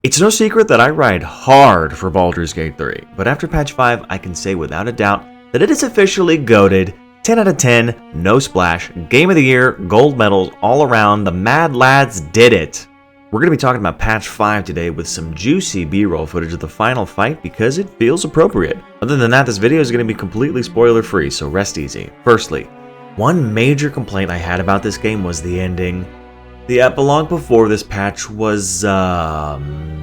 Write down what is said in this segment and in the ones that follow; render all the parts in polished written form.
It's no secret that I ride hard for Baldur's Gate 3, but after patch 5, I can say without a doubt that it is officially GOTY'd, 10 out of 10, no splash, game of the year, gold medals all around, the Mad Lads did it! We're going to be talking about patch 5 today with some juicy B-roll footage of the final fight because it feels appropriate. Other than that, this video is going to be completely spoiler free, so rest easy. Firstly, one major complaint I had about this game was the ending. The epilogue before this patch was,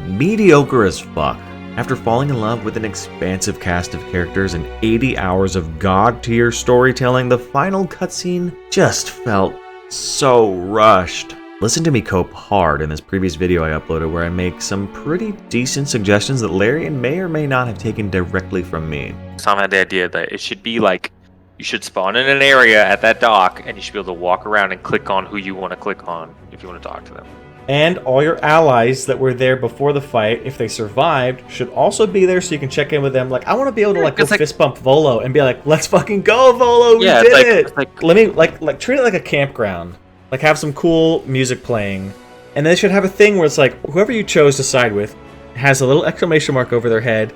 mediocre as fuck. After falling in love with an expansive cast of characters and 80 hours of god-tier storytelling, the final cutscene just felt so rushed. Listen to me cope hard in this previous video I uploaded where I make some pretty decent suggestions that Larian may or may not have taken directly from me. Tom had the idea that it should be like, you should spawn in an area at that dock and you should be able to walk around and click on who you want to click on if you want to talk to them. And all your allies that were there before the fight, if they survived, should also be there so you can check in with them. Like, I want to be able to go fist bump Volo and be like, let's fucking go, Volo, we did it! Let me, like, treat it like a campground. Like, have some cool music playing. And they should have a thing where it's like, whoever you chose to side with has a little exclamation mark over their head.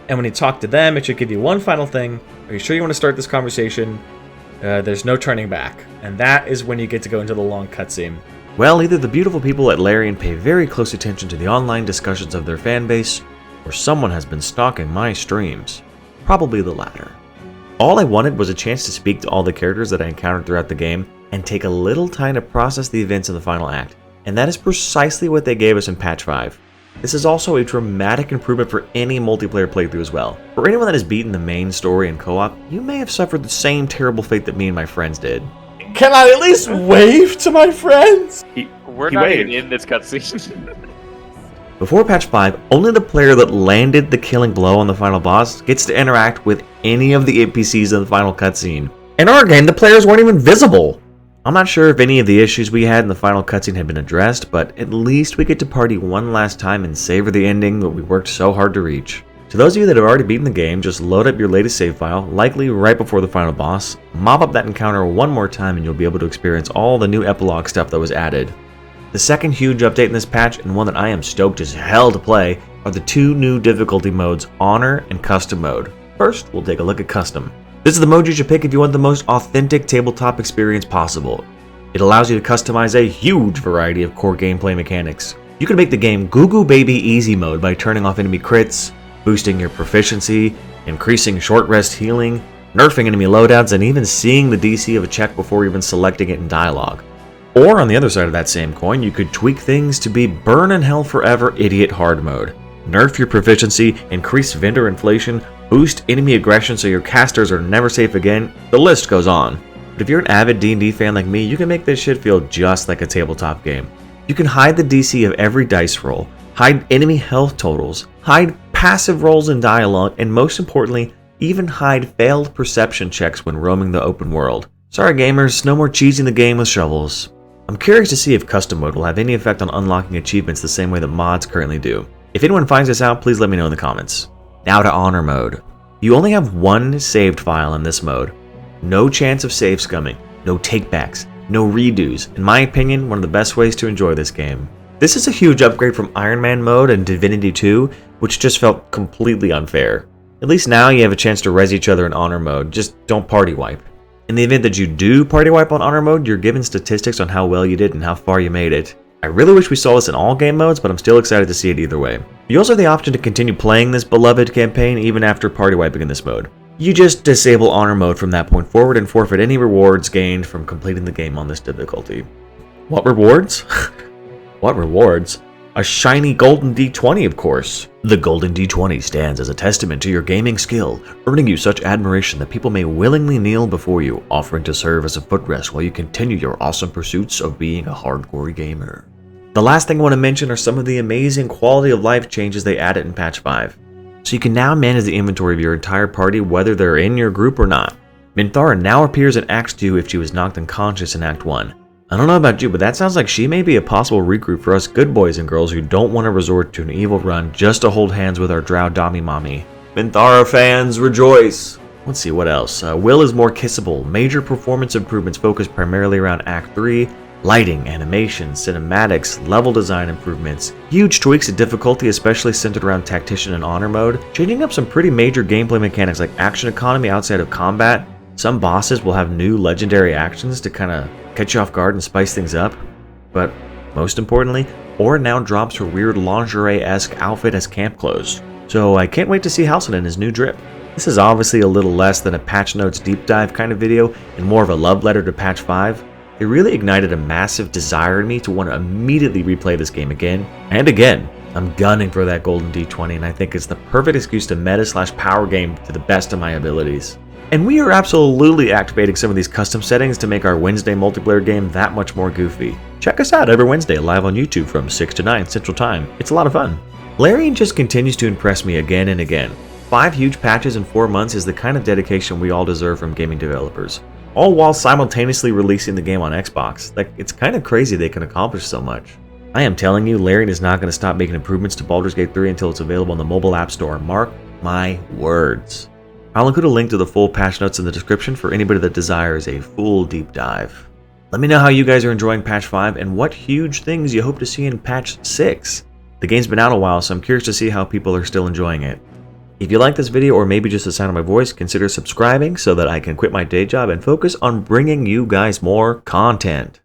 And when you talk to them, it should give you one final thing. Are you sure you want to start this conversation? There's no turning back. And that is when you get to go into the long cutscene. Well, either the beautiful people at Larian pay very close attention to the online discussions of their fanbase, or someone has been stalking my streams. Probably the latter. All I wanted was a chance to speak to all the characters that I encountered throughout the game, and take a little time to process the events in the final act. And that is precisely what they gave us in patch 5. This is also a dramatic improvement for any multiplayer playthrough as well. For anyone that has beaten the main story in co-op, you may have suffered the same terrible fate that me and my friends did. Can I at least wave to my friends? We're not even in this cutscene. Before patch 5, only the player that landed the killing blow on the final boss gets to interact with any of the NPCs in the final cutscene. In our game, the players weren't even visible. I'm not sure if any of the issues we had in the final cutscene had been addressed, but at least we get to party one last time and savor the ending that we worked so hard to reach. To those of you that have already beaten the game, just load up your latest save file, likely right before the final boss, mob up that encounter one more time and you'll be able to experience all the new epilogue stuff that was added. The second huge update in this patch, and one that I am stoked as hell to play, are the two new difficulty modes, Honor and Custom mode. First, we'll take a look at Custom. This is the mode you should pick if you want the most authentic tabletop experience possible. It allows you to customize a huge variety of core gameplay mechanics. You can make the game Goo Goo Baby Easy mode by turning off enemy crits, boosting your proficiency, increasing short rest healing, nerfing enemy loadouts, and even seeing the DC of a check before even selecting it in dialogue. Or on the other side of that same coin, you could tweak things to be Burn in Hell Forever Idiot Hard mode. Nerf your proficiency, increase vendor inflation, boost enemy aggression so your casters are never safe again, the list goes on. But if you're an avid D&D fan like me, you can make this shit feel just like a tabletop game. You can hide the DC of every dice roll, hide enemy health totals, hide passive rolls in dialogue, and most importantly, even hide failed perception checks when roaming the open world. Sorry gamers, no more cheesing the game with shovels. I'm curious to see if custom mode will have any effect on unlocking achievements the same way that mods currently do. If anyone finds this out, please let me know in the comments. Now to Honor mode. You only have one saved file in this mode. No chance of save scumming, no takebacks, no redos. In my opinion, one of the best ways to enjoy this game. This is a huge upgrade from Iron Man mode and Divinity 2, which just felt completely unfair. At least now you have a chance to res each other in Honor mode, just don't party wipe. In the event that you do party wipe on Honor mode, you're given statistics on how well you did and how far you made it. I really wish we saw this in all game modes, but I'm still excited to see it either way. You also have the option to continue playing this beloved campaign even after party wiping in this mode. You just disable Honor mode from that point forward and forfeit any rewards gained from completing the game on this difficulty. What rewards? What rewards? A shiny golden D20, of course. The golden D20 stands as a testament to your gaming skill, earning you such admiration that people may willingly kneel before you, offering to serve as a footrest while you continue your awesome pursuits of being a hardcore gamer. The last thing I want to mention are some of the amazing quality of life changes they added in patch 5. So you can now manage the inventory of your entire party whether they're in your group or not. Minthara now appears in Act 2 if she was knocked unconscious in Act 1. I don't know about you, but that sounds like she may be a possible recruit for us good boys and girls who don't want to resort to an evil run just to hold hands with our drow Dami Mommy. Minthara fans, rejoice! Let's see, what else? Will is more kissable. Major performance improvements focused primarily around Act 3. Lighting, animation, cinematics, level design improvements, huge tweaks to difficulty especially centered around Tactician and Honor mode, changing up some pretty major gameplay mechanics like action economy outside of combat. Some bosses will have new legendary actions to kind of catch you off guard and spice things up. But most importantly, Aura now drops her weird lingerie-esque outfit as camp clothes. So I can't wait to see Halsin in his new drip. This is obviously a little less than a patch notes deep dive kind of video and more of a love letter to patch 5. It really ignited a massive desire in me to want to immediately replay this game again and again. I'm gunning for that golden D20 and I think it's the perfect excuse to meta/power game to the best of my abilities. And we are absolutely activating some of these custom settings to make our Wednesday multiplayer game that much more goofy. Check us out every Wednesday live on YouTube from 6 to 9 Central Time. It's a lot of fun. Larian just continues to impress me again and again. 5 huge patches in 4 months is the kind of dedication we all deserve from gaming developers. All while simultaneously releasing the game on Xbox. Like, it's kind of crazy they can accomplish so much. I am telling you, Larian is not going to stop making improvements to Baldur's Gate 3 until it's available in the mobile app store. Mark my words. I'll include a link to the full patch notes in the description for anybody that desires a full deep dive. Let me know how you guys are enjoying patch 5 and what huge things you hope to see in patch 6. The game's been out a while, so I'm curious to see how people are still enjoying it. If you like this video or maybe just the sound of my voice, consider subscribing so that I can quit my day job and focus on bringing you guys more content.